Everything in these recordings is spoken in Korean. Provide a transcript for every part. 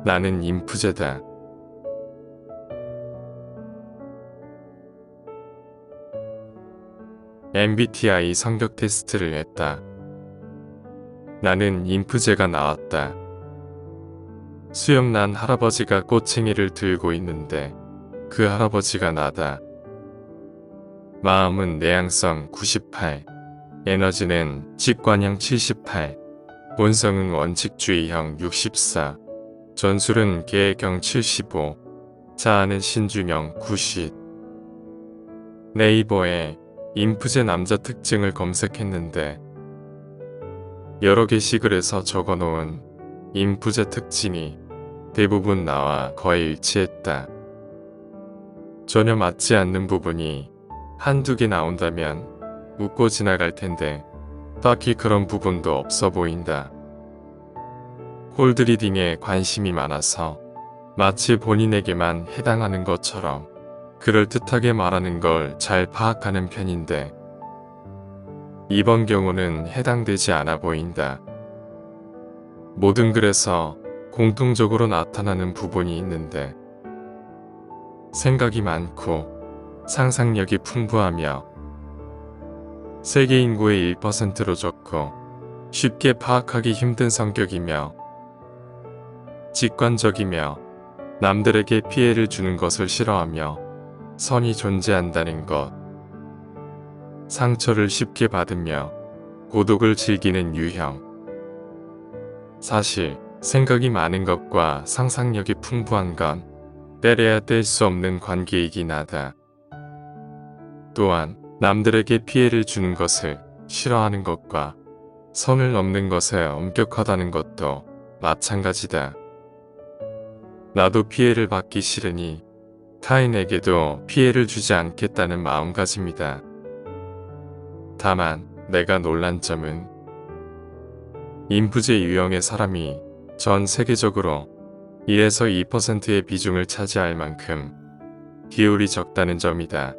나는 인프제다. MBTI 성격 테스트를 했다. 나는 인프제가 나왔다. 수염난 할아버지가 꼬챙이를 들고 있는데 그 할아버지가 나다. 마음은 내향성 98, 에너지는 직관형 78, 본성은 원칙주의형 64, 전술은 계획형 75, 자아는 신중형 90. 네이버에 인프제 남자 특징을 검색했는데 여러 게시글에서 적어놓은 인프제 특징이 대부분 나와 거의 일치했다. 전혀 맞지 않는 부분이 한두 개 나온다면 웃고 지나갈 텐데 딱히 그런 부분도 없어 보인다. 콜드리딩에 관심이 많아서 마치 본인에게만 해당하는 것처럼 그럴듯하게 말하는 걸 잘 파악하는 편인데 이번 경우는 해당되지 않아 보인다. 뭐든 그래서 공통적으로 나타나는 부분이 있는데 생각이 많고 상상력이 풍부하며 세계 인구의 1%로 적고 쉽게 파악하기 힘든 성격이며 직관적이며 남들에게 피해를 주는 것을 싫어하며 선이 존재한다는 것, 상처를 쉽게 받으며 고독을 즐기는 유형. 사실 생각이 많은 것과 상상력이 풍부한 건 때려야 뗄 수 없는 관계이긴 하다. 또한 남들에게 피해를 주는 것을 싫어하는 것과 선을 넘는 것에 엄격하다는 것도 마찬가지다. 나도 피해를 받기 싫으니 타인에게도 피해를 주지 않겠다는 마음가짐이다. 다만 내가 놀란 점은 인프제 유형의 사람이 전 세계적으로 1에서 2%의 비중을 차지할 만큼 비율이 적다는 점이다.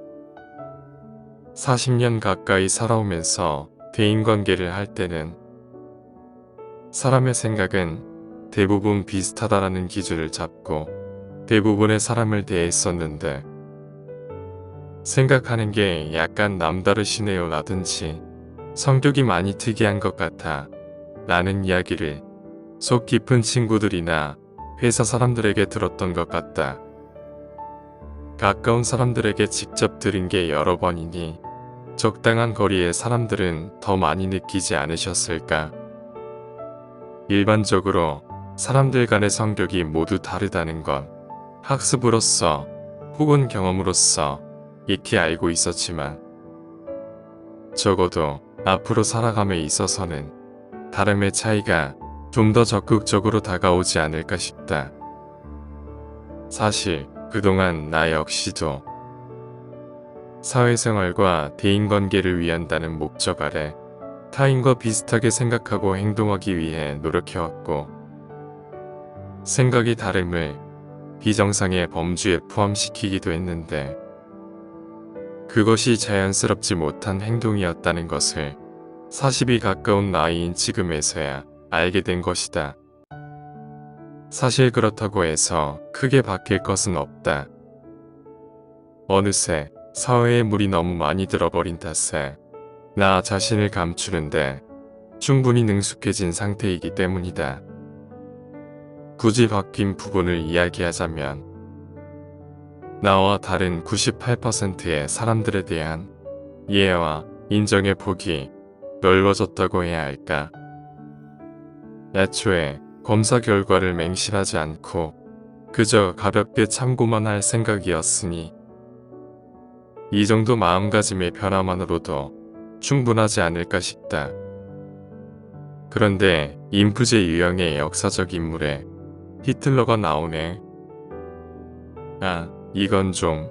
40년 가까이 살아오면서 대인관계를 할 때는 사람의 생각은 대부분 비슷하다라는 기준을 잡고 대부분의 사람을 대했었는데 생각하는 게 약간 남다르시네요 라든지 성격이 많이 특이한 것 같아 라는 이야기를 속 깊은 친구들이나 회사 사람들에게 들었던 것 같다. 가까운 사람들에게 직접 들은 게 여러 번이니 적당한 거리의 사람들은 더 많이 느끼지 않으셨을까? 일반적으로 사람들 간의 성격이 모두 다르다는 건 학습으로서 혹은 경험으로서 익히 알고 있었지만 적어도 앞으로 살아감에 있어서는 다름의 차이가 좀 더 적극적으로 다가오지 않을까 싶다. 사실 그동안 나 역시도 사회생활과 대인관계를 위한다는 목적 아래 타인과 비슷하게 생각하고 행동하기 위해 노력해왔고 생각이 다름을 비정상의 범주에 포함시키기도 했는데 그것이 자연스럽지 못한 행동이었다는 것을 40이 가까운 나이인 지금에서야 알게 된 것이다. 사실 그렇다고 해서 크게 바뀔 것은 없다. 어느새 사회에 물이 너무 많이 들어버린 탓에 나 자신을 감추는데 충분히 능숙해진 상태이기 때문이다. 굳이 바뀐 부분을 이야기하자면 나와 다른 98%의 사람들에 대한 이해와 인정의 폭이 넓어졌다고 해야 할까? 애초에 검사 결과를 맹신하지 않고 그저 가볍게 참고만 할 생각이었으니 이 정도 마음가짐의 변화만으로도 충분하지 않을까 싶다. 그런데 인프제 유형의 역사적 인물에 히틀러가 나오네. 아, 이건 좀